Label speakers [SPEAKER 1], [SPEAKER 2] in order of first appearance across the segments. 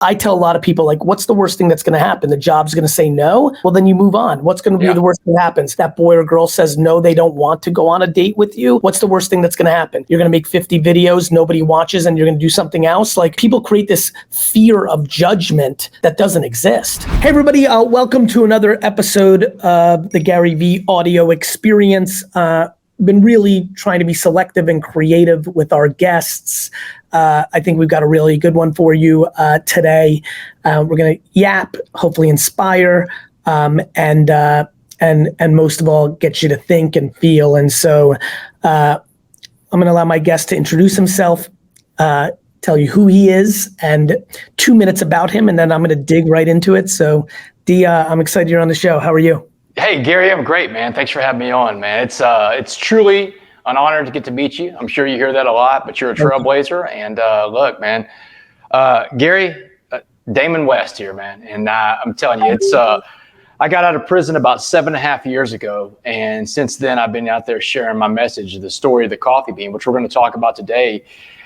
[SPEAKER 1] I tell a lot of people, like, what's the worst thing that's going to happen? The job's going to say no. Well, then you move on. What's going to be the worst thing that happens? That boy or girl says no, they don't want to go on a date with you. What's the worst thing that's going to happen? You're going to make 50 videos, nobody watches, and you're going to do something else. Like, people create this fear of judgment that doesn't exist. Hey, everybody, welcome to another episode of the GaryVee audio experience. Been really trying to be selective and creative with our guests. I think we've got a really good one for you today. We're going to yap, hopefully inspire, and most of all, get you to think and feel. And so I'm going to allow my guest to introduce himself, tell you who he is, and 2 minutes about him, and then I'm going to dig right into it. So, D, I'm excited you're on the show. How are you?
[SPEAKER 2] Hey, Gary, I'm great, man. Thanks for having me on, man. It's truly an honor to get to meet you. I'm sure you hear that a lot, but you're a trailblazer. And look, man, Gary, Damon West here, man. And I'm telling you, I got out of prison about 7.5 years ago. And since then, I've been out there sharing my message, the story of the coffee bean, which we're going to talk about today.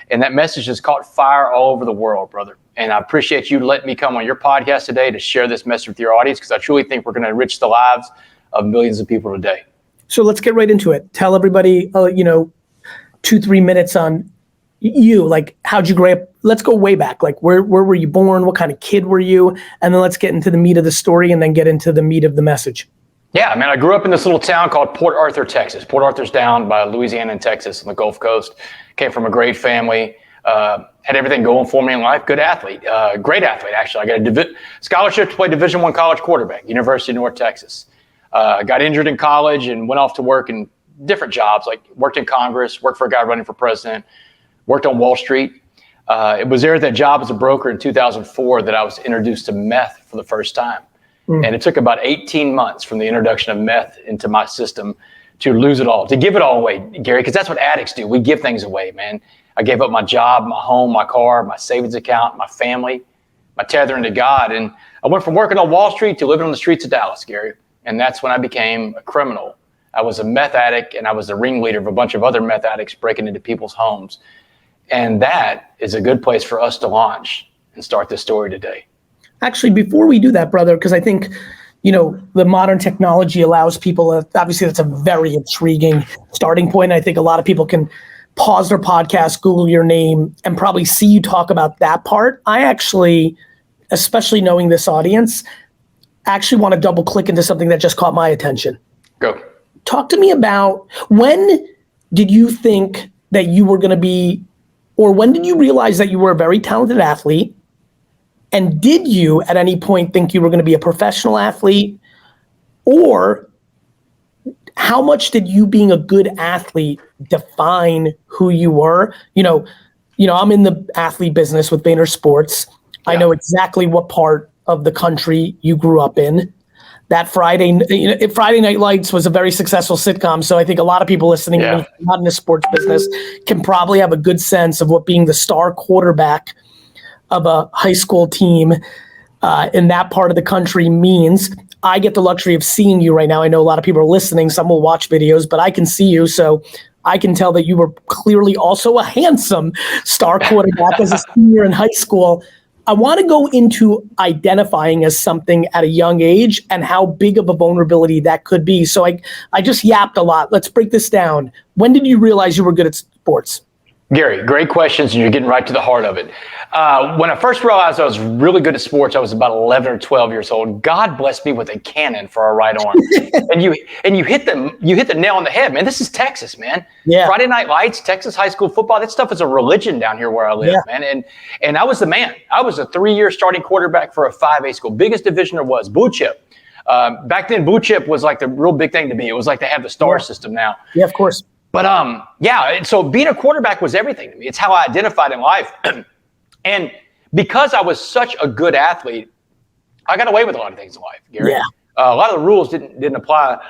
[SPEAKER 2] And that message has caught fire all over the world, brother. And I appreciate you letting me come on your podcast today to share this message with your audience, because I truly think we're going to enrich the lives of millions of people today.
[SPEAKER 1] So let's get right into it. Tell everybody, 2-3 minutes on you. Like, how'd you grow up? Let's go way back. Like, where were you born? What kind of kid were you? And then let's get into the meat of the story and then get into the meat of the message.
[SPEAKER 2] Yeah, man, I grew up in this little town called Port Arthur, Texas. Port Arthur's down by Louisiana and Texas on the Gulf Coast. Came from a great family. Had everything going for me in life. Good athlete, great athlete, actually. I got a scholarship to play Division I college quarterback, University of North Texas. Got injured in college and went off to work in different jobs, like worked in Congress, worked for a guy running for president, worked on Wall Street. It was there at that job as a broker in 2004 that I was introduced to meth for the first time. And it took about 18 months from the introduction of meth into my system to lose it all, to give it all away, Gary, because that's what addicts do. We give things away, man. I gave up my job, my home, my car, my savings account, my family, my tethering to God. And I went from working on Wall Street to living on the streets of Dallas, Gary. And that's when I became a criminal. I was a meth addict, and I was the ringleader of a bunch of other meth addicts breaking into people's homes. And that is a good place for us to launch and start this story today.
[SPEAKER 1] Actually, before we do that, brother, because I think, the modern technology allows people, obviously that's a very intriguing starting point. I think a lot of people can pause their podcast, Google your name, and probably see you talk about that part. I actually, especially knowing this audience, actually want to double click into something that just caught my attention.
[SPEAKER 2] Go.
[SPEAKER 1] Talk to me about, when did you think that you were going to be, or when did you realize that you were a very talented athlete? And did you at any point think you were going to be a professional athlete? Or how much did you being a good athlete define who you were? I'm in the athlete business with VaynerSports. Yeah. I know exactly what part of the country you grew up in. That Friday Night Lights was a very successful sitcom. So I think a lot of people listening, even if not in the sports business, can probably have a good sense of what being the star quarterback of a high school team in that part of the country means. I get the luxury of seeing you right now. I know a lot of people are listening. Some will watch videos, but I can see you. So I can tell that you were clearly also a handsome star quarterback as a senior in high school. I want to go into identifying as something at a young age and how big of a vulnerability that could be. So I just yapped a lot. Let's break this down. When did you realize you were good at sports?
[SPEAKER 2] Gary, great questions, and you're getting right to the heart of it. When I first realized I was really good at sports, I was about 11 or 12 years old. God blessed me with a cannon for a right arm. and you hit the nail on the head, man. This is Texas, man. Yeah. Friday Night Lights, Texas high school football, that stuff is a religion down here where I live, man. And I was the man. I was a 3-year starting quarterback for a 5A school, biggest division there was, blue chip. Back then, blue chip was like the real big thing to me. It was like they have the star system now.
[SPEAKER 1] Yeah, of course.
[SPEAKER 2] But so being a quarterback was everything to me. It's how I identified in life. And because I was such a good athlete, I got away with a lot of things in life, Gary. Yeah. A lot of the rules didn't apply.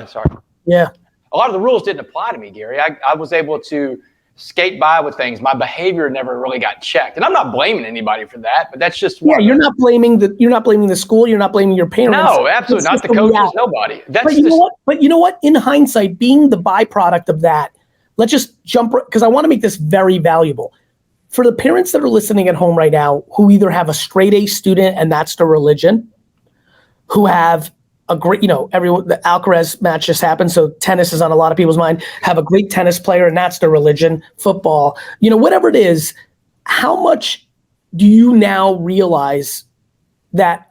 [SPEAKER 2] Sorry.
[SPEAKER 1] Yeah.
[SPEAKER 2] A lot of the rules didn't apply to me, Gary. I was able to skate by with things. My behavior never really got checked, and I'm not blaming anybody for that. But that's just
[SPEAKER 1] you're not blaming the school. You're not blaming your parents.
[SPEAKER 2] No, absolutely not. The coaches, nobody.
[SPEAKER 1] But you know what? In hindsight, being the byproduct of that, let's just jump, because I want to make this very valuable. for the parents that are listening at home right now, who either have a straight A student and that's their religion, who have a great, everyone, the Alcaraz match just happened, so tennis is on a lot of people's mind, have a great tennis player and that's their religion, football, whatever it is, how much do you now realize that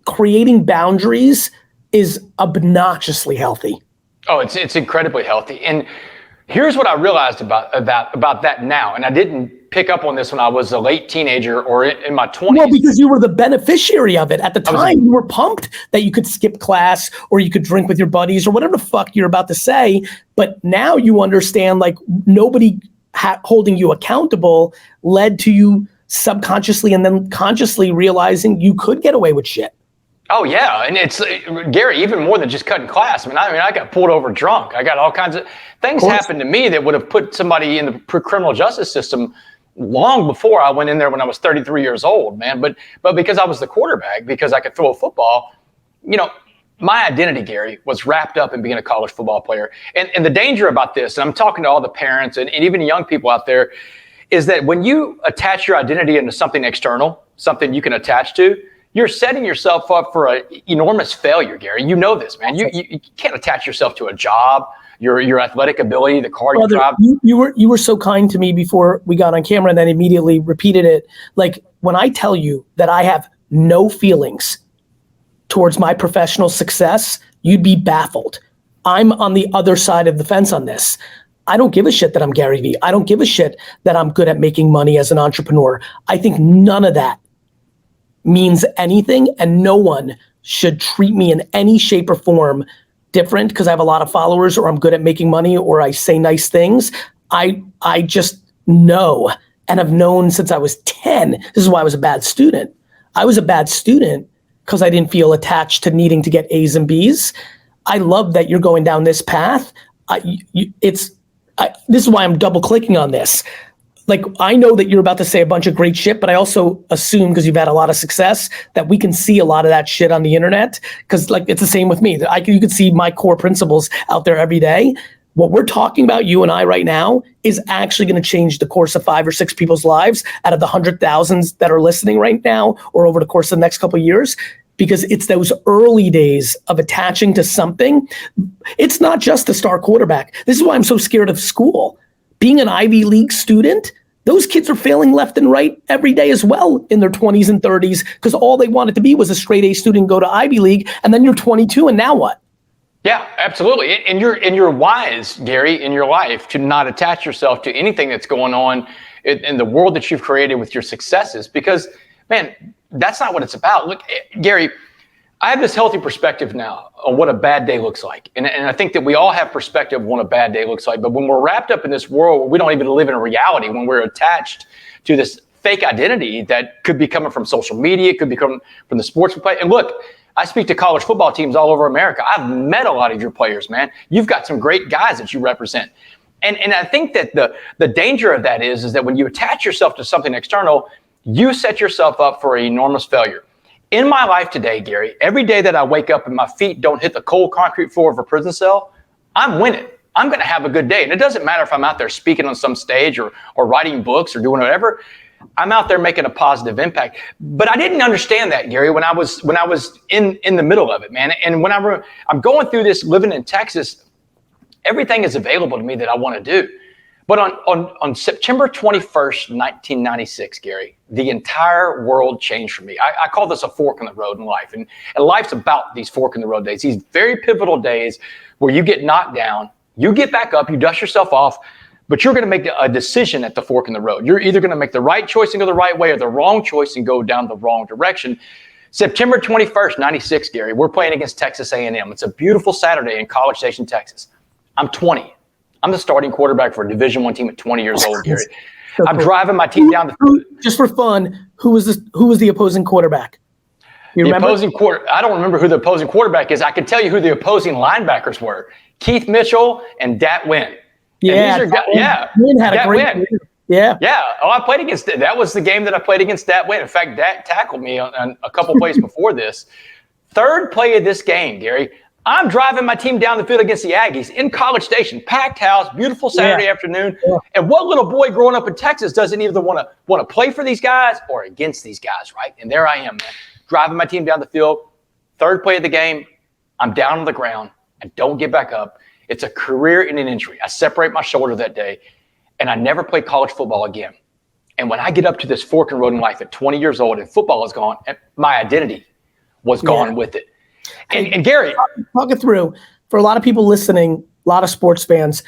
[SPEAKER 1] creating boundaries is obnoxiously healthy?
[SPEAKER 2] Oh, it's incredibly healthy. And here's what I realized about that now, and I didn't pick up on this when I was a late teenager or in my 20s.
[SPEAKER 1] Well, because you were the beneficiary of it. At the time, you were pumped that you could skip class or you could drink with your buddies or whatever the fuck you're about to say. But now you understand, like, nobody holding you accountable led to you subconsciously and then consciously realizing you could get away with shit.
[SPEAKER 2] Oh yeah, and it's Gary, even more than just cutting class. I got pulled over drunk. I got all kinds of things happen to me that would have put somebody in the criminal justice system long before I went in there when I was 33 years old, man. But because I was the quarterback, because I could throw a football, my identity, Gary, was wrapped up in being a college football player. And the danger about this, and I'm talking to all the parents and even young people out there, is that when you attach your identity into something external, something you can attach to, you're setting yourself up for an enormous failure, Gary. You know this, man. You can't attach yourself to a job, your athletic ability, the car you drive.
[SPEAKER 1] You were so kind to me before we got on camera and then immediately repeated it. Like, when I tell you that I have no feelings towards my professional success, you'd be baffled. I'm on the other side of the fence on this. I don't give a shit that I'm GaryVee. I don't give a shit that I'm good at making money as an entrepreneur. I think none of that means anything, and no one should treat me in any shape or form different because I have a lot of followers or I'm good at making money or I say nice things. I just know and have known since I was 10. This is why I was a bad student. I was a bad student because I didn't feel attached to needing to get A's and B's. I love that you're going down this path. This is why I'm double clicking on this. Like, I know that you're about to say a bunch of great shit, but I also assume, because you've had a lot of success, that we can see a lot of that shit on the internet. Because, like, it's the same with me. You can see my core principles out there every day. What we're talking about, you and I right now, is actually going to change the course of 5 or 6 people's lives out of the 100,000s that are listening right now or over the course of the next couple of years. Because it's those early days of attaching to something. It's not just a star quarterback. This is why I'm so scared of school. Being an Ivy League student, those kids are failing left and right every day as well in their 20s and 30s because all they wanted to be was a straight A student, go to Ivy League, and then you're 22 and now what?
[SPEAKER 2] Yeah, absolutely. And you're wise, Gary, in your life to not attach yourself to anything that's going on in the world that you've created with your successes because, man, that's not what it's about. Look, Gary, I have this healthy perspective now on what a bad day looks like. And I think that we all have perspective of what a bad day looks like. But when we're wrapped up in this world where we don't even live in a reality, when we're attached to this fake identity that could be coming from social media, it could be coming from the sports we play. And look, I speak to college football teams all over America. I've met a lot of your players, man. You've got some great guys that you represent. And I think that the danger of that is that when you attach yourself to something external, you set yourself up for an enormous failure. In my life today, Gary, every day that I wake up and my feet don't hit the cold concrete floor of a prison cell, I'm winning. I'm going to have a good day. And it doesn't matter if I'm out there speaking on some stage or writing books or doing whatever. I'm out there making a positive impact. But I didn't understand that, Gary, when I was in the middle of it, man. And when I'm going through this living in Texas, everything is available to me that I want to do. But on September 21st, 1996, Gary, the entire world changed for me. I call this a fork in the road in life. And life's about these fork in the road days, these very pivotal days where you get knocked down, you get back up, you dust yourself off, but you're going to make a decision at the fork in the road. You're either going to make the right choice and go the right way or the wrong choice and go down the wrong direction. September 21st, 96, Gary, we're playing against Texas A&M. It's a beautiful Saturday in College Station, Texas. I'm 20. I'm the starting quarterback for a Division I team at 20 years old, Gary. I'm driving my team down the
[SPEAKER 1] just for fun. Who was the opposing quarterback? You remember?
[SPEAKER 2] I don't remember who the opposing quarterback is. I can tell you who the opposing linebackers were: Keith Mitchell and Dat Wynn.
[SPEAKER 1] Yeah, Wynn had a great year. Yeah.
[SPEAKER 2] Yeah. Oh, I played against that. That was the game that I played against Dat Wynn. In fact, Dat tackled me on a couple plays before this. Third play of this game, Gary, I'm driving my team down the field against the Aggies in College Station, packed house, beautiful Saturday afternoon. Yeah. And what little boy growing up in Texas doesn't either want to play for these guys or against these guys, right? And there I am, man, driving my team down the field. Third play of the game, I'm down on the ground. I don't get back up. It's a career-ending injury. I separate my shoulder that day, and I never played college football again. And when I get up to this fork in the road in life at 20 years old and football is gone, and my identity was gone with it. And Gary,
[SPEAKER 1] talk it through for a lot of people listening, a lot of sports fans.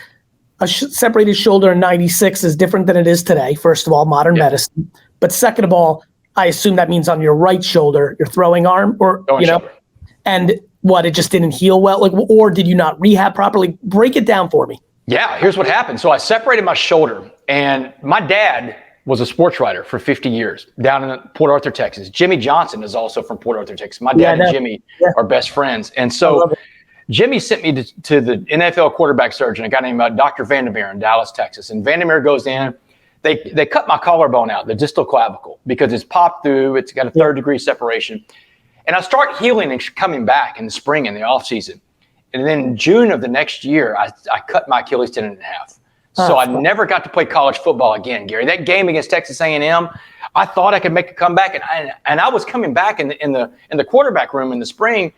[SPEAKER 1] A separated shoulder in '96 is different than it is today. First of all, modern medicine, but second of all, I assume that means on your right shoulder, your throwing arm, or
[SPEAKER 2] shoulder.
[SPEAKER 1] And what, it just didn't heal well, like, or did you not rehab properly? Break it down for me.
[SPEAKER 2] Yeah, here's what happened. So I separated my shoulder, and my dad was a sports writer for 50 years down in Port Arthur, Texas. Jimmy Johnson is also from Port Arthur, Texas. My dad and Jimmy are best friends. And so Jimmy sent me to the NFL quarterback surgeon, a guy named Dr. Vandermeer in Dallas, Texas. And Vandermeer goes in. They cut my collarbone out, the distal clavicle, because it's popped through. It's got a 3rd-degree separation. And I start healing and coming back in the spring, in the off season. And then in June of the next year, I cut my Achilles tendon in half. So I never got to play college football again, Gary. That game against Texas A&M, I thought I could make a comeback, and I was coming back in the quarterback room in the spring.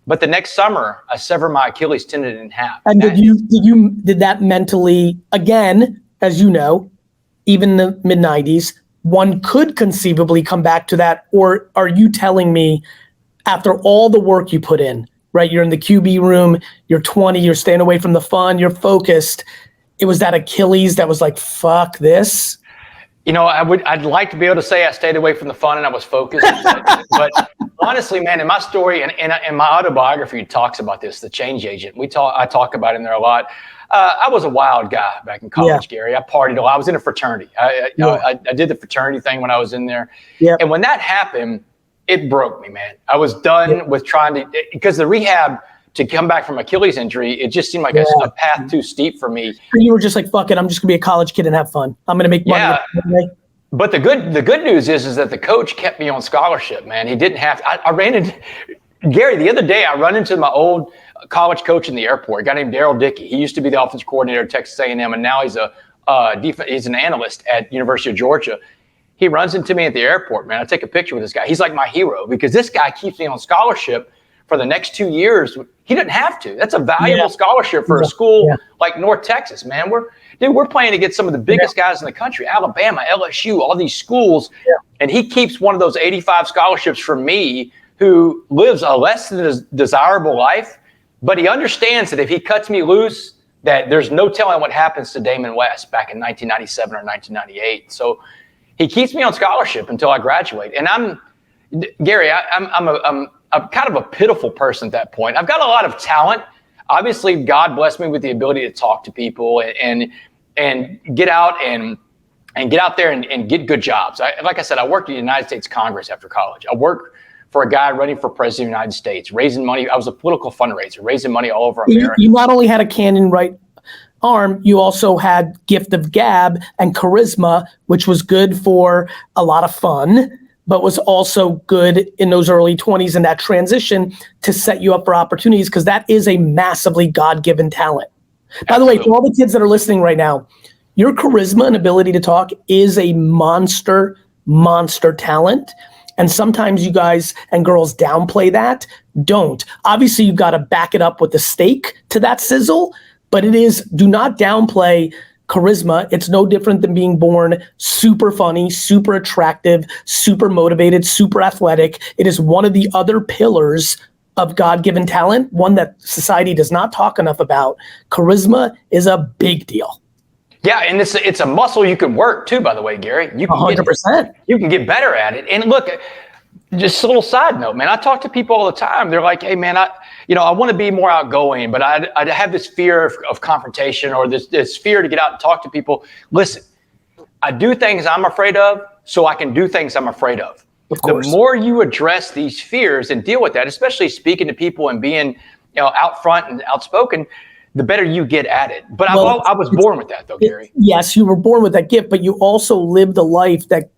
[SPEAKER 2] But the next summer, I severed my Achilles tendon in half.
[SPEAKER 1] And did that mentally, again, as you know, even in the mid '90s, one could conceivably come back to that? Or are you telling me, after all the work you put in, right? You're in the QB room, you're 20, you're staying away from the fun, you're focused. It was that Achilles that was like, fuck this?
[SPEAKER 2] I'd like to be able to say I stayed away from the fun and I was focused. but honestly, man, in my story and in my autobiography, it talks about this, The Change Agent. I talk about it in there a lot. I was a wild guy back in college, Gary. I partied a lot. I was in a fraternity. I did the fraternity thing when I was in there. Yeah. And when that happened, it broke me, man. I was done with trying to, because the rehab to come back from Achilles injury, it just seemed like a path too steep for me.
[SPEAKER 1] You were just like, fuck it, I'm just gonna be a college kid and have fun. I'm gonna make money.
[SPEAKER 2] Yeah. But the good news is that the coach kept me on scholarship, man. He didn't have to. I ran into Gary the other day. I run into my old college coach in the airport, a guy named Daryl Dickey. He used to be the offensive coordinator at Texas A&M, and now he's he's an analyst at University of Georgia. He runs into me at the airport, man. I take a picture with this guy. He's like my hero because this guy keeps me on scholarship for the next 2 years. He didn't have to. That's a valuable scholarship for a school like North Texas, man. We're playing against some of the biggest guys in the country, Alabama, LSU, all these schools. Yeah. And he keeps one of those 85 scholarships for me, who lives a less than desirable life. But he understands that if he cuts me loose, that there's no telling what happens to Damon West back in 1997 or 1998. So he keeps me on scholarship until I graduate. And Gary, I'm kind of a pitiful person at that point. I've got a lot of talent. Obviously, God blessed me with the ability to talk to people and get out and get out there and get good jobs. Like I said, I worked at the United States Congress after college. I worked for a guy running for president of the United States, raising money. I was a political fundraiser, raising money all over America.
[SPEAKER 1] You not only had a cannon right arm, you also had gift of gab and charisma, which was good for a lot of fun, but was also good in those early 20s and that transition to set you up for opportunities, because that is a massively God-given talent. By the way, for all the kids that are listening right now, your charisma and ability to talk is a monster talent. And sometimes you guys and girls downplay that. Don't. Obviously, you've got to back it up with the stake to that sizzle, but do not downplay charisma. It's no different than being born super funny, super attractive, super motivated, super athletic. It is one of the other pillars of God-given talent, one that society does not talk enough about. Charisma is a big deal.
[SPEAKER 2] Yeah, and it's a muscle you can work too, by the way, Gary. You can
[SPEAKER 1] 100%.
[SPEAKER 2] You can get better at it. And look, just a little side note, man. I talk to people all the time. They're like, "Hey, man, I want to be more outgoing, but I have this fear of confrontation, or this fear to get out and talk to people." Listen, I do things I'm afraid of, so I can do things I'm afraid of.
[SPEAKER 1] Of course.
[SPEAKER 2] The more you address these fears and deal with that, especially speaking to people and being, out front and outspoken, the better you get at it. But I was born with that, though, Gary.
[SPEAKER 1] Yes, you were born with that gift, but you also lived a life that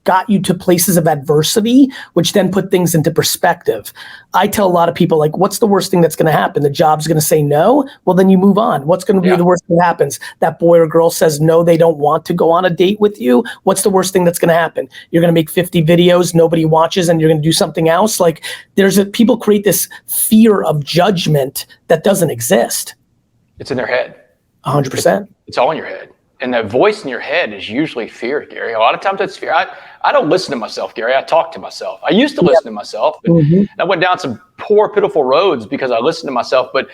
[SPEAKER 1] got you to places of adversity, which then put things into perspective. I tell a lot of people, like, what's the worst thing that's going to happen? The job's going to say no. Well, then you move on. What's going to be the worst thing that happens? That boy or girl says no, they don't want to go on a date with you. What's the worst thing that's going to happen? You're going to make 50 videos, nobody watches, and you're going to do something else. Like, people create this fear of judgment that doesn't exist.
[SPEAKER 2] It's in their head.
[SPEAKER 1] 100%.
[SPEAKER 2] It's all in your head. And that voice in your head is usually fear, Gary. A lot of times it's fear. I don't listen to myself, Gary. I talk to myself. I used to listen to myself, but I went down some poor, pitiful roads because I listened to myself. But,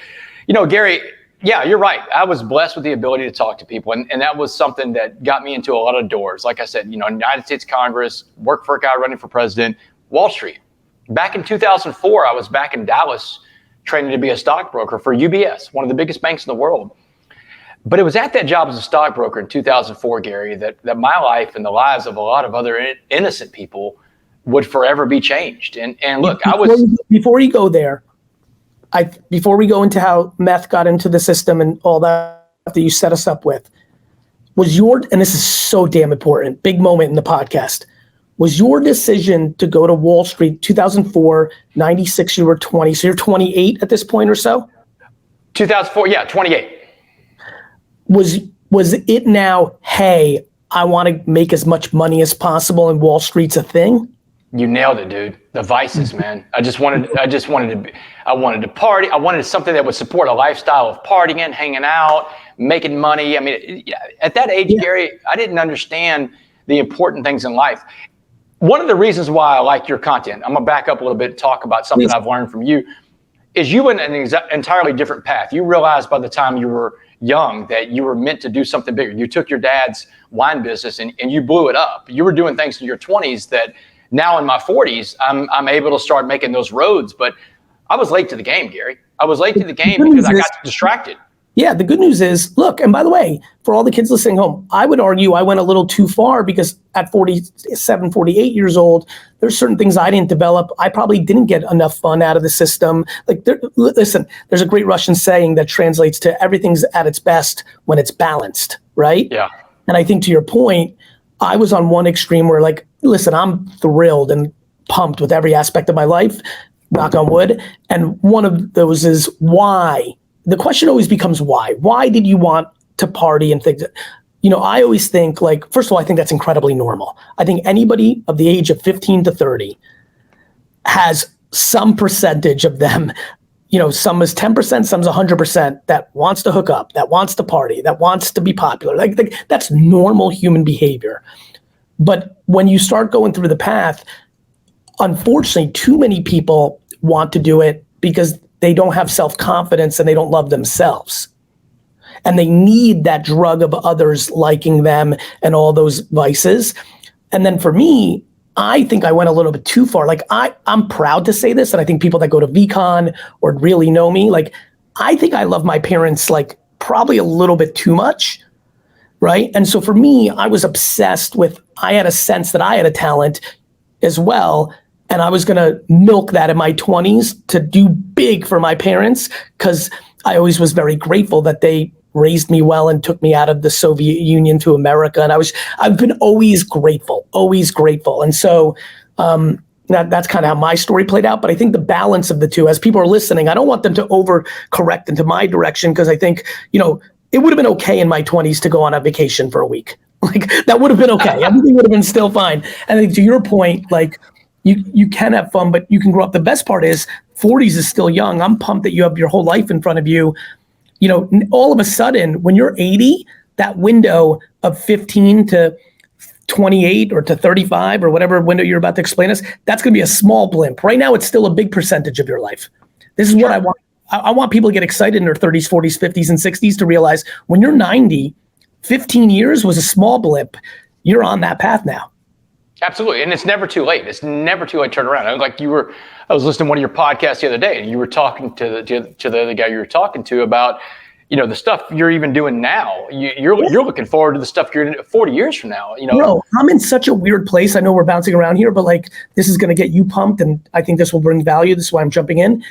[SPEAKER 2] Gary, yeah, you're right. I was blessed with the ability to talk to people. And that was something that got me into a lot of doors. Like I said, United States Congress, worked for a guy running for president, Wall Street. Back in 2004, I was back in Dallas training to be a stockbroker for UBS, one of the biggest banks in the world. But it was at that job as a stockbroker in 2004, Gary, that my life and the lives of a lot of other innocent people would forever be changed. And look,
[SPEAKER 1] before you go there, before we go into how meth got into the system and all that you set us up with, and this is so damn important, big moment in the podcast, was your decision to go to Wall Street 2004, 96, you were 20, so you're 28 at this point or so?
[SPEAKER 2] 2004, yeah, 28.
[SPEAKER 1] Was it now, hey, I want to make as much money as possible and Wall Street's a thing?
[SPEAKER 2] You nailed it, dude. The vices, man. I wanted to party. I wanted something that would support a lifestyle of partying, hanging out, making money. I mean, at that age, Gary, I didn't understand the important things in life. One of the reasons why I like your content, I'm gonna back up a little bit and talk about something I've learned from you, is you went an entirely different path. You realized by the time you were young that you were meant to do something bigger. You took your dad's wine business and you blew it up. You were doing things in your 20s that now in my 40s, I'm able to start making those roads. But I was late to the game, Gary. I was late to the game because I got distracted.
[SPEAKER 1] Yeah, the good news is, look, and by the way, for all the kids listening home, I would argue I went a little too far because at 47, 48 years old, there's certain things I didn't develop. I probably didn't get enough fun out of the system. Like, listen, there's a great Russian saying that translates to everything's at its best when it's balanced, right?
[SPEAKER 2] Yeah.
[SPEAKER 1] And I think to your point, I was on one extreme where, like, listen, I'm thrilled and pumped with every aspect of my life, knock on wood. And one of those is why? The question always becomes why. Why did you want to party and things? I always think, like, first of all, I think that's incredibly normal. I think anybody of the age of 15 to 30 has some percentage of them, some is 10%, some is 100% that wants to hook up, that wants to party, that wants to be popular. Like that's normal human behavior. But when you start going through the path, unfortunately, too many people want to do it because they don't have self-confidence and they don't love themselves. And they need that drug of others liking them and all those vices. And then for me, I think I went a little bit too far. Like, I'm proud to say this, and I think people that go to VCon or really know me, like, I think I love my parents, like, probably a little bit too much, right? And so for me, I was obsessed with, I had a sense that I had a talent as well, and I was gonna milk that in my 20s to do big for my parents, because I always was very grateful that they raised me well and took me out of the Soviet Union to America. And I've been always grateful. And so that's kind of how my story played out. But I think the balance of the two, as people are listening, I don't want them to overcorrect into my direction, because I think, it would have been okay in my 20s to go on a vacation for a week. Like, that would have been okay. Everything would have been still fine. And I think to your point, like, you can have fun, but you can grow up. The best part is 40s is still young. I'm pumped that you have your whole life in front of you. All of a sudden, when you're 80, that window of 15 to 28 or to 35 or whatever window you're about to explain us, that's going to be a small blimp. Right now, it's still a big percentage of your life. This is what I want. I want people to get excited in their 30s, 40s, 50s, and 60s to realize when you're 90, 15 years was a small blip. You're on that path now.
[SPEAKER 2] Absolutely. And it's never too late. It's never too late to turn around. I was listening to one of your podcasts the other day, and you were talking to the other guy you were talking to about, the stuff you're even doing now. You're looking forward to the stuff you're in 40 years from now.
[SPEAKER 1] Bro, I'm in such a weird place. I know we're bouncing around here, but like, this is going to get you pumped, and I think this will bring value. This is why I'm jumping in.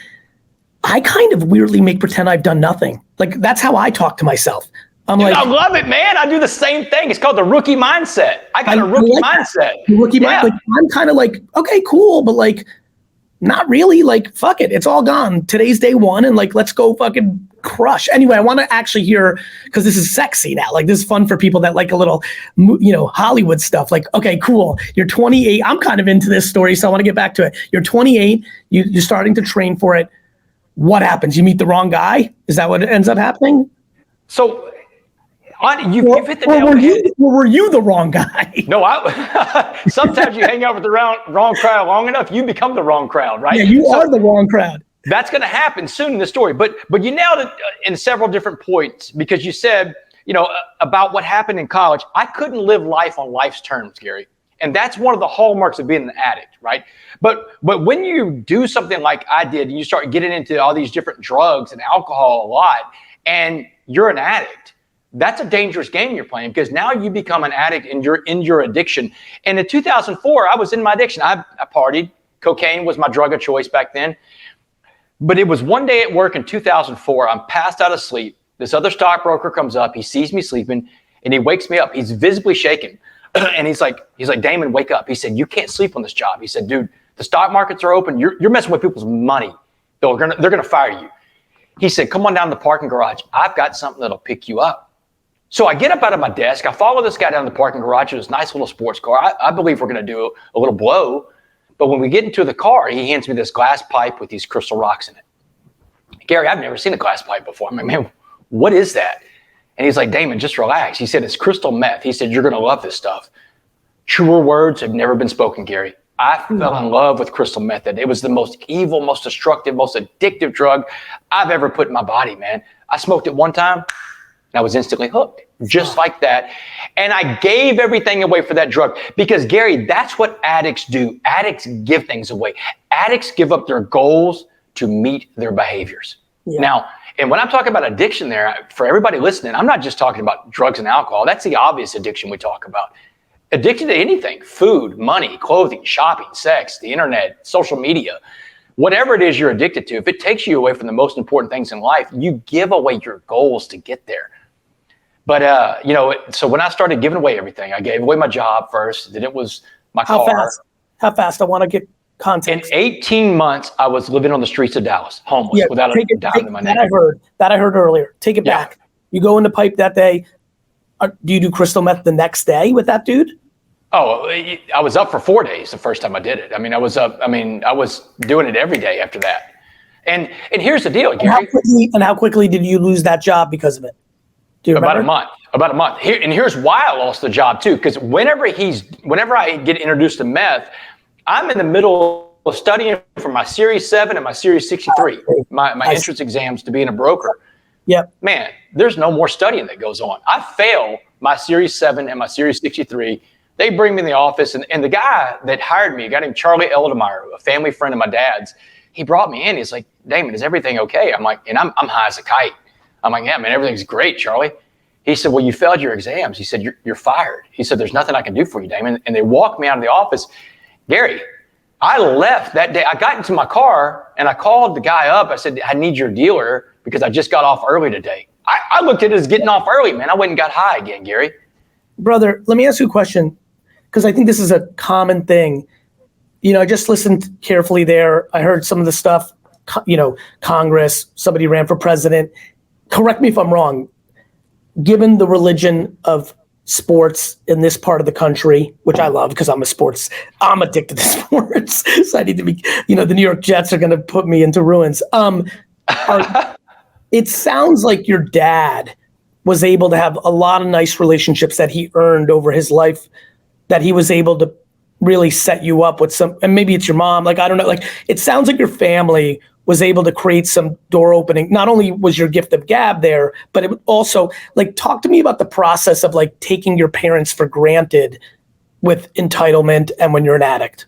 [SPEAKER 1] I kind of weirdly make pretend I've done nothing. Like, that's how I talk to myself. I'm
[SPEAKER 2] Dude,
[SPEAKER 1] like,
[SPEAKER 2] I love it, man. I do the same thing. It's called the rookie mindset. I got a rookie mindset.
[SPEAKER 1] Rookie mind. Like, I'm kind of like, okay, cool, but like, not really. Like, fuck it, it's all gone. Today's day one, and like, let's go fucking crush. Anyway, I want to actually hear, because this is sexy now. Like, this is fun for people that like a little, Hollywood stuff. Like, okay, cool. You're 28. I'm kind of into this story, so I want to get back to it. You're 28. You're starting to train for it. What happens? You meet the wrong guy? Is that what ends up happening?
[SPEAKER 2] So, you've hit the nail on the head.
[SPEAKER 1] Or were you the wrong guy?
[SPEAKER 2] No, sometimes you hang out with the wrong crowd long enough, you become the wrong crowd, right?
[SPEAKER 1] Yeah, you are the wrong crowd.
[SPEAKER 2] That's going to happen soon in the story. But you nailed it in several different points, because you said, about what happened in college. I couldn't live life on life's terms, Gary. And that's one of the hallmarks of being an addict, right? But when you do something like I did, and you start getting into all these different drugs and alcohol a lot, and you're an addict, that's a dangerous game you're playing, because now you become an addict and you're in your addiction. And in 2004, I was in my addiction. I partied. Cocaine was my drug of choice back then. But it was one day at work in 2004. I'm passed out of sleep. This other stockbroker comes up. He sees me sleeping and he wakes me up. He's visibly shaken. And he's like, Damon, wake up. He said, you can't sleep on this job. He said, dude, the stock markets are open. You're messing with people's money. They're gonna fire you. He said, come on down to the parking garage. I've got something that'll pick you up. So I get up out of my desk. I follow this guy down to the parking garage in this nice little sports car. I believe we're going to do a little blow. But when we get into the car, he hands me this glass pipe with these crystal rocks in it. Gary, I've never seen a glass pipe before. I'm like, man, what is that? And he's like, Damon, just relax. He said, it's crystal meth. He said, you're going to love this stuff. Truer words have never been spoken, Gary. I fell in love with crystal method. It was the most evil, most destructive, most addictive drug I've ever put in my body, man. I smoked it one time. I was instantly hooked, just like that. And I gave everything away for that drug, because, Gary, that's what addicts do. Addicts give things away. Addicts give up their goals to meet their behaviors. Yeah. Now, and when I'm talking about addiction there, for everybody listening, I'm not just talking about drugs and alcohol. That's the obvious addiction we talk about. Addiction to anything: food, money, clothing, shopping, sex, the internet, social media. Whatever it is you're addicted to, if it takes you away from the most important things in life, you give away your goals to get there. But, so when I started giving away everything, I gave away my job first, then it was my car.
[SPEAKER 1] How fast? I want to get context.
[SPEAKER 2] In 18 months, I was living on the streets of Dallas, homeless, without a dime in my name.
[SPEAKER 1] That I heard earlier. Take it back. You go into pipe that day. Do you do crystal meth the next day with that dude?
[SPEAKER 2] Oh, I was up for 4 days the first time I did it. I was doing it every day after that. And here's the deal, Gary.
[SPEAKER 1] How quickly did you lose that job because of it? Do you remember? About a month. Here's why I lost the job too, because whenever I get introduced to meth, I'm in the middle of studying for my Series 7 and my Series 63, my entrance exams to being a broker. Yep.
[SPEAKER 2] Man, there's no more studying that goes on. I fail my Series 7 and my Series 63. They bring me in the office, and the guy that hired me, a guy named Charlie Eldemeyer, a family friend of my dad's, he brought me in. He's like, Damon, is everything okay? I'm like, and I'm high as a kite. I'm like, yeah, man, everything's great, Charlie. He said, well, you failed your exams. He said, you're fired. He said, there's nothing I can do for you, Damon. And they walked me out of the office. Gary, I left that day. I got into my car and I called the guy up. I said, I need your dealer because I just got off early today. I looked at it as getting off early, man. I went and got high again, Gary.
[SPEAKER 1] Brother, let me ask you a question, because I think this is a common thing. I just listened carefully there. I heard some of the stuff, Congress, somebody ran for president. Correct me if I'm wrong. Given the religion of sports in this part of the country, which I love because I'm addicted to sports. So I need to be, the New York Jets are going to put me into ruins. It sounds like your dad was able to have a lot of nice relationships that he earned over his life, that he was able to really set you up with some, and maybe it's your mom, I don't know, it sounds like your family was able to create some door opening. Not only was your gift of gab there, but it also, talk to me about the process of taking your parents for granted with entitlement and when you're an addict.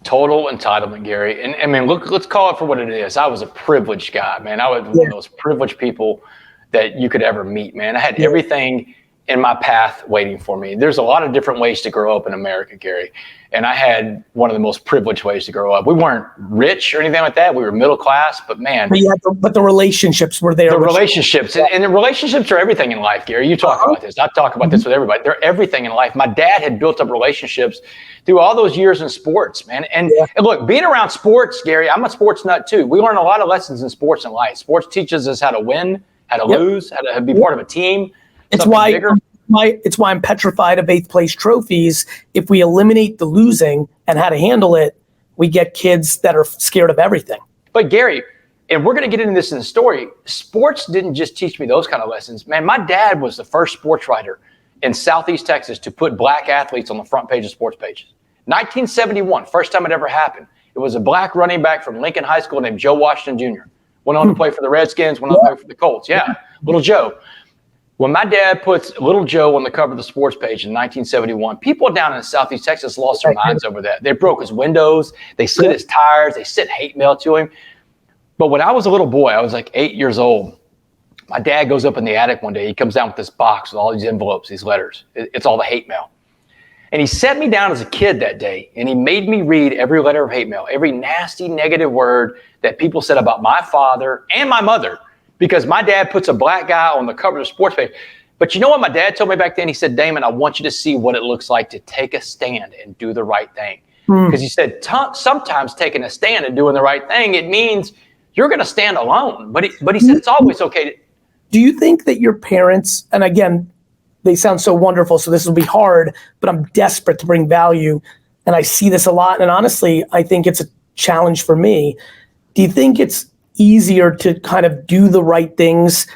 [SPEAKER 2] Total entitlement, Gary. And I mean, look, let's call it for what it is. I was a privileged guy, man. I was one of those privileged people that you could ever meet, man. I had everything in my path waiting for me. There's a lot of different ways to grow up in America, Gary. And I had one of the most privileged ways to grow up. We weren't rich or anything like that. We were middle class, but man.
[SPEAKER 1] But the relationships were there.
[SPEAKER 2] The relationships, and the relationships are everything in life, Gary. You talk about this. I talk about this with everybody. They're everything in life. My dad had built up relationships through all those years in sports, man. And look, being around sports, Gary, I'm a sports nut too. We learn a lot of lessons in sports and life. Sports teaches us how to win, how to lose, how to be part of a team.
[SPEAKER 1] It's why I'm petrified of 8th place trophies. If we eliminate the losing and how to handle it, we get kids that are scared of everything.
[SPEAKER 2] But Gary, and we're going to get into this in the story, sports didn't just teach me those kind of lessons. Man, my dad was the first sports writer in Southeast Texas to put black athletes on the front page of sports pages. 1971, first time it ever happened. It was a black running back from Lincoln High School named Joe Washington Jr. Went on to play for the Redskins, went on to play for the Colts. Yeah, little Joe. When my dad puts little Joe on the cover of the sports page in 1971, people down in Southeast Texas lost their minds over that. They broke his windows. They slit his tires. They sent hate mail to him. But when I was a little boy, I was like 8 years old. My dad goes up in the attic one day. He comes down with this box with all these envelopes, these letters. It's all the hate mail. And he set me down as a kid that day, and he made me read every letter of hate mail, every nasty, negative word that people said about my father and my mother. Because my dad puts a black guy on the cover of the sports page. But you know what my dad told me back then? He said, Damon, I want you to see what it looks like to take a stand and do the right thing. Because he said, sometimes taking a stand and doing the right thing, it means you're going to stand alone. But he said, it's always okay.
[SPEAKER 1] Do you think that your parents, and again, they sound so wonderful, so this will be hard, but I'm desperate to bring value. And I see this a lot. And honestly, I think it's a challenge for me. Do you think it's easier to kind of do the right things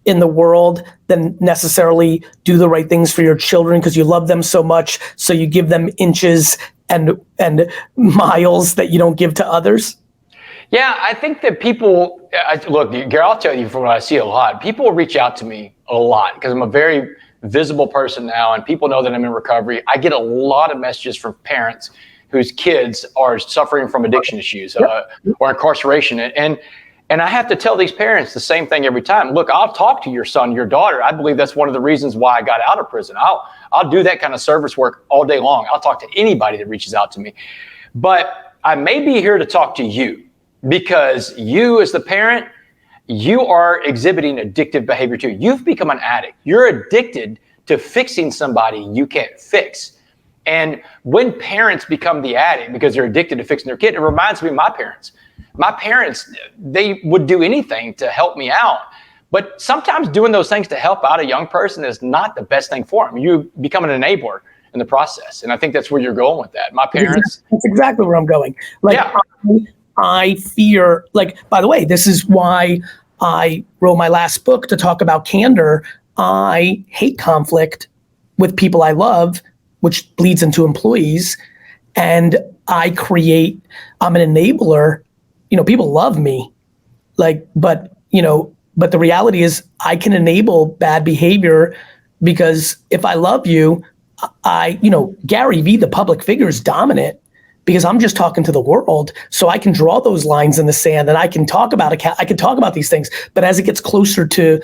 [SPEAKER 1] in the world than necessarily do the right things for your children because you love them so much, so you give them inches and miles that you don't give to others?
[SPEAKER 2] Yeah, I think that people, look, Gary, I'll tell you from what I see a lot, people reach out to me a lot because I'm a very visible person now and people know that I'm in recovery. I get a lot of messages from parents whose kids are suffering from addiction issues or incarceration. And I have to tell these parents the same thing every time. Look, I'll talk to your son, your daughter. I believe that's one of the reasons why I got out of prison. I'll do that kind of service work all day long. I'll talk to anybody that reaches out to me. But I may be here to talk to you because you as the parent, you are exhibiting addictive behavior too. You've become an addict. You're addicted to fixing somebody you can't fix. And when parents become the addict because they're addicted to fixing their kid, it reminds me of my parents. My parents, they would do anything to help me out. But sometimes doing those things to help out a young person is not the best thing for them. You become an enabler in the process. And I think that's where you're going with that. My parents.
[SPEAKER 1] That's exactly where I'm going. I fear, by the way, this is why I wrote my last book to talk about candor. I hate conflict with people I love, which bleeds into employees. And I'm an enabler. People love me, but the reality is I can enable bad behavior because if I love you, GaryVee, the public figure, is dominant because I'm just talking to the world. So I can draw those lines in the sand and I can talk about these things. But as it gets closer to,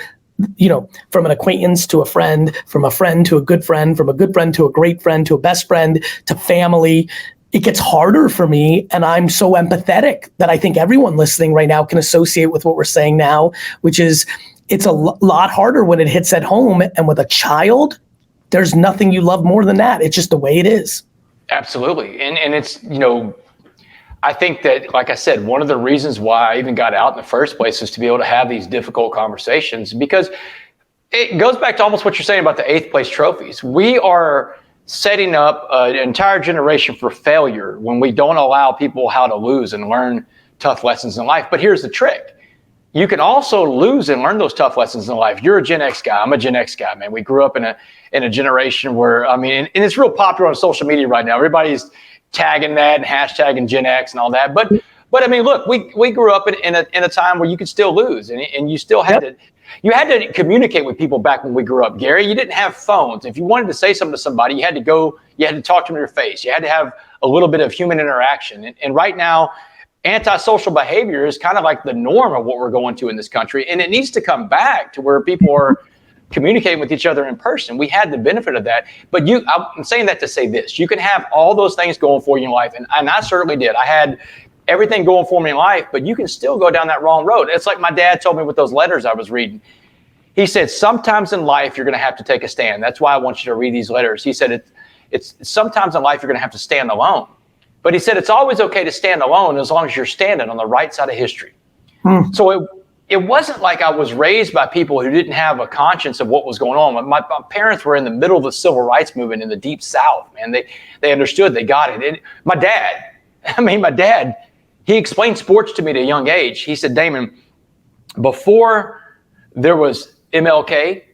[SPEAKER 1] from an acquaintance to a friend, from a friend to a good friend, from a good friend to a great friend, to a best friend, to family, it gets harder for me, and I'm so empathetic that I think everyone listening right now can associate with what we're saying now, which is it's a lot harder when it hits at home, and with a child, there's nothing you love more than that. It's just the way it is.
[SPEAKER 2] Absolutely, and it's, I think that, like I said, one of the reasons why I even got out in the first place is to be able to have these difficult conversations, because it goes back to almost what you're saying about the 8th place trophies. We are setting up an entire generation for failure when we don't allow people how to lose and learn tough lessons in life. But here's the trick. You can also lose and learn those tough lessons in life. You're a Gen X guy. I'm a Gen X guy, man. We grew up in a generation where, and it's real popular on social media right now. Everybody's tagging that and hashtagging Gen X and all that. But look, we grew up in a time where you could still lose and you still had to. You had to communicate with people back when we grew up, Gary. You didn't have phones. If you wanted to say something to somebody, you had to talk to them in your face. You had to have a little bit of human interaction. And right now, antisocial behavior is kind of like the norm of what we're going to in this country. And it needs to come back to where people are communicating with each other in person. We had the benefit of that. But I'm saying that to say this. You can have all those things going for you in life, and I certainly did. I had everything going for me in life, but you can still go down that wrong road. It's like my dad told me with those letters I was reading. He said, sometimes in life, you're going to have to take a stand. That's why I want you to read these letters. He said, it's sometimes in life, you're going to have to stand alone. But he said, it's always okay to stand alone as long as you're standing on the right side of history. So it wasn't like I was raised by people who didn't have a conscience of what was going on. My parents were in the middle of the civil rights movement in the deep South, man. They understood, they got it. And my dad, he explained sports to me at a young age. He said, Damon, before there was MLK,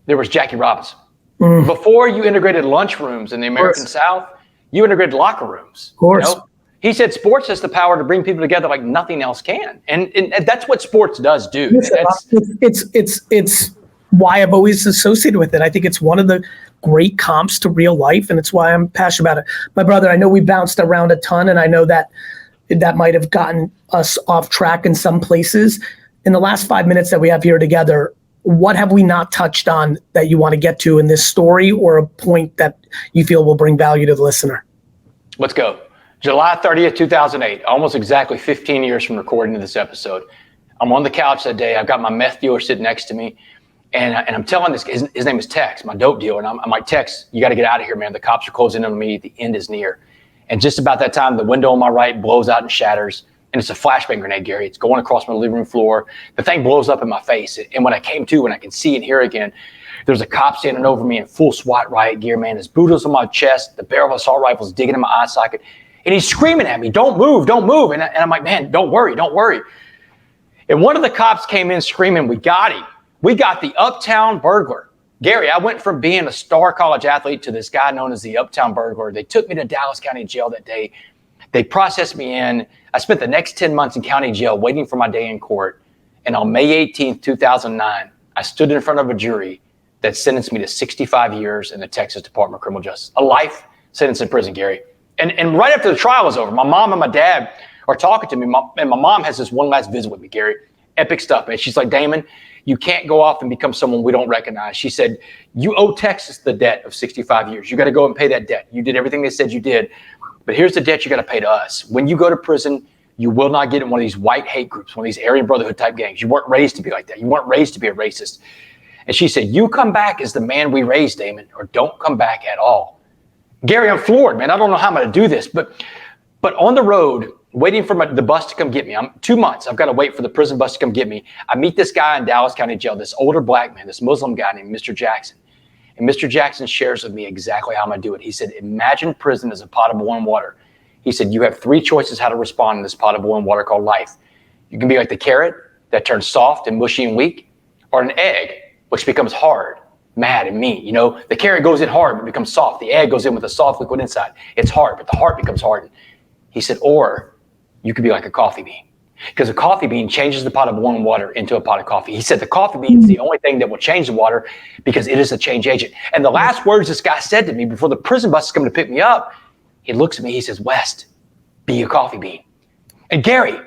[SPEAKER 2] there was Jackie Robinson. Before you integrated lunchrooms in the American South, you integrated locker rooms.
[SPEAKER 1] Of course.
[SPEAKER 2] You know? He said sports has the power to bring people together like nothing else can. And that's what sports does do.
[SPEAKER 1] It's why I've always associated with it. I think it's one of the great comps to real life, and it's why I'm passionate about it. My brother, I know we bounced around a ton, and I know that might have gotten us off track in some places. In the last 5 minutes that we have here together, what have we not touched on that you want to get to in this story, or a point that you feel will bring value to the listener?
[SPEAKER 2] Let's go. July 30th, 2008, almost exactly 15 years from recording this episode. I'm on the couch that day. I've got my meth dealer sitting next to me, and I'm telling this, his name is Tex, my dope dealer, and I'm like, Tex, you got to get out of here, man. The cops are closing in on me. The end is near. And just about that time, the window on my right blows out and shatters, and it's a flashbang grenade, Gary. It's going across my living room floor. The thing blows up in my face, and when I came to, when I can see and hear again, there's a cop standing over me in full SWAT riot gear, man. His boot is on my chest. The barrel of assault rifle is digging in my eye socket. And he's screaming at me, don't move, don't move. And I'm like, man, don't worry, don't worry. And one of the cops came in screaming, we got him. We got the Uptown Burglar. Gary, I went from being a star college athlete to this guy known as the Uptown Burglar. They took me to Dallas County Jail that day. They processed me in. I spent the next 10 months in county jail waiting for my day in court. And on May 18th, 2009, I stood in front of a jury that sentenced me to 65 years in the Texas Department of Criminal Justice. A life sentence in prison, Gary. And right after the trial was over, my mom and my dad are talking to me, and my mom has this one last visit with me, Gary. Epic stuff, man. She's like, Damon, you can't go off and become someone we don't recognize. She said, you owe Texas the debt of 65 years. You got to go and pay that debt. You did everything they said you did, but here's the debt you got to pay to us. When you go to prison, you will not get in one of these white hate groups, one of these Aryan Brotherhood type gangs. You weren't raised to be like that. You weren't raised to be a racist. And she said, you come back as the man we raised, Damon, or don't come back at all. Gary, I'm floored, man. I don't know how I'm going to do this, but on the road, waiting for the bus to come get me. I'm 2 months. I've got to wait for the prison bus to come get me. I meet this guy in Dallas County Jail, this older black man, this Muslim guy named Mr. Jackson. And Mr. Jackson shares with me exactly how I'm going to do it. He said, imagine prison as a pot of boiling water. He said, you have 3 choices how to respond in this pot of boiling water called life. You can be like the carrot that turns soft and mushy and weak, or an egg, which becomes hard, mad, and mean. You know, the carrot goes in hard, but becomes soft. The egg goes in with a soft liquid inside. It's hard, but the heart becomes hardened. He said, or you could be like a coffee bean, because a coffee bean changes the pot of boiling water into a pot of coffee. He said the coffee bean is the only thing that will change the water because it is a change agent. And the last words this guy said to me before the prison bus is coming to pick me up, he looks at me, he says, West, be a coffee bean. And Gary,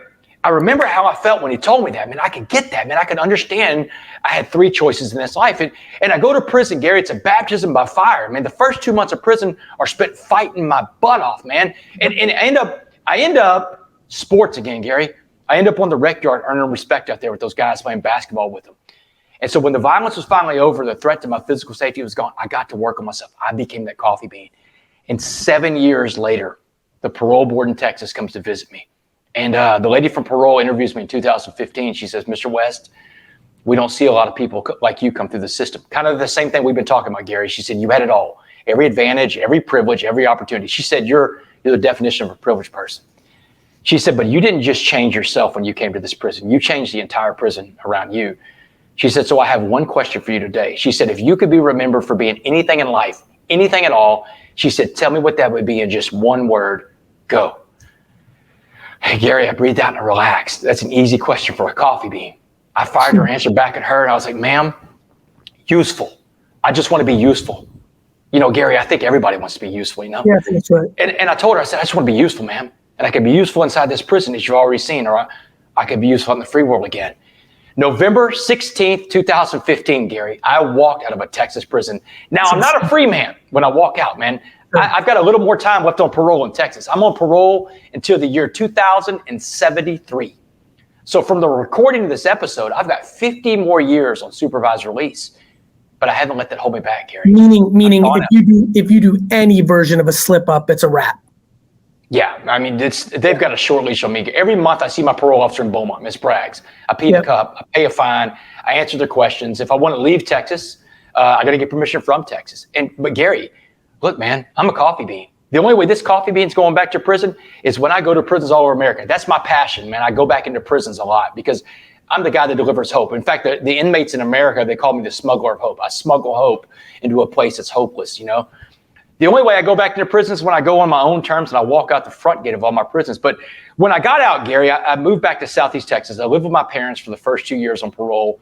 [SPEAKER 2] I remember how I felt when he told me that. Man, I could get that. Man, I could understand I had 3 choices in this life. And I go to prison, Gary. It's a baptism by fire. Man, the first 2 months of prison are spent fighting my butt off, man. And I end up sports again, Gary. I end up on the rec yard earning respect out there with those guys playing basketball with them. And so when the violence was finally over, the threat to my physical safety was gone, I got to work on myself. I became that coffee bean. And 7 years later, the parole board in Texas comes to visit me. And the lady from parole interviews me in 2015. She says, Mr. West, we don't see a lot of people like you come through the system. Kind of the same thing we've been talking about, Gary. She said, you had it all. Every advantage, every privilege, every opportunity. She said, you're the definition of a privileged person. She said, but you didn't just change yourself when you came to this prison. You changed the entire prison around you. She said, so I have one question for you today. She said, if you could be remembered for being anything in life, anything at all, she said, tell me what that would be in just one word, go. Hey, Gary, I breathed out and I relaxed. That's an easy question for a coffee bean. I fired her answer back at her and I was like, ma'am, useful. I just want to be useful. You know, Gary, I think everybody wants to be useful, you know?
[SPEAKER 1] Yeah, that's right.
[SPEAKER 2] And I told her, I said, I just want to be useful, ma'am. And I could be useful inside this prison, as you've already seen, or I could be useful in the free world again. November 16th, 2015, Gary, I walked out of a Texas prison. Now, I'm not a free man when I walk out, man. I've got a little more time left on parole in Texas. I'm on parole until the year 2073. So from the recording of this episode, I've got 50 more years on supervised release, but I haven't let that hold me back, Gary.
[SPEAKER 1] Meaning if you do any version of a slip up, it's a wrap.
[SPEAKER 2] Yeah, I mean, they've got a short leash on me. Every month I see my parole officer in Beaumont, Miss Braggs. I pee the cup, I pay a fine, I answer their questions. If I want to leave Texas, I got to get permission from Texas. But Gary, look, man, I'm a coffee bean. The only way this coffee bean's going back to prison is when I go to prisons all over America. That's my passion, man. I go back into prisons a lot because I'm the guy that delivers hope. In fact, the inmates in America, they call me the smuggler of hope. I smuggle hope into a place that's hopeless, you know? The only way I go back into prisons is when I go on my own terms and I walk out the front gate of all my prisons. But when I got out, Gary, I moved back to Southeast Texas. I lived with my parents for the first 2 years on parole.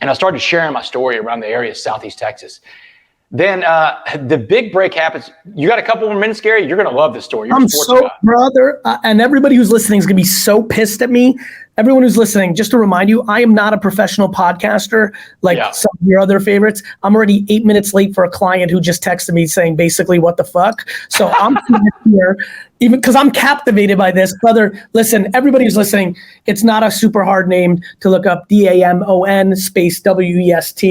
[SPEAKER 2] And I started sharing my story around the area of Southeast Texas. Then the big break happens. You got a couple more minutes, Gary? You're going to love this story.
[SPEAKER 1] I'm so, brother, and everybody who's listening is going to be so pissed at me. Everyone who's listening, just to remind you, I am not a professional podcaster like some of your other favorites. I'm already 8 minutes late for a client who just texted me saying basically what the fuck. So I'm here, even because I'm captivated by this. Brother, listen, everybody who's listening, it's not a super hard name to look up, DAMON space WEST.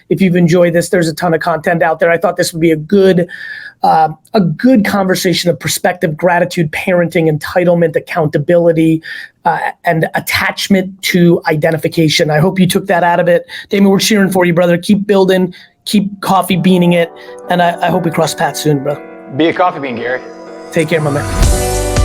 [SPEAKER 1] If you've enjoyed this, there's a ton of content out there. I thought this would be a good conversation of perspective, gratitude, parenting, entitlement, accountability, and attachment to identification. I hope you took that out of it. Damon, we're cheering for you, brother. Keep building, keep coffee beaning it, and I hope we cross paths soon, bro.
[SPEAKER 2] Be a coffee bean, Gary.
[SPEAKER 1] Take care, my man.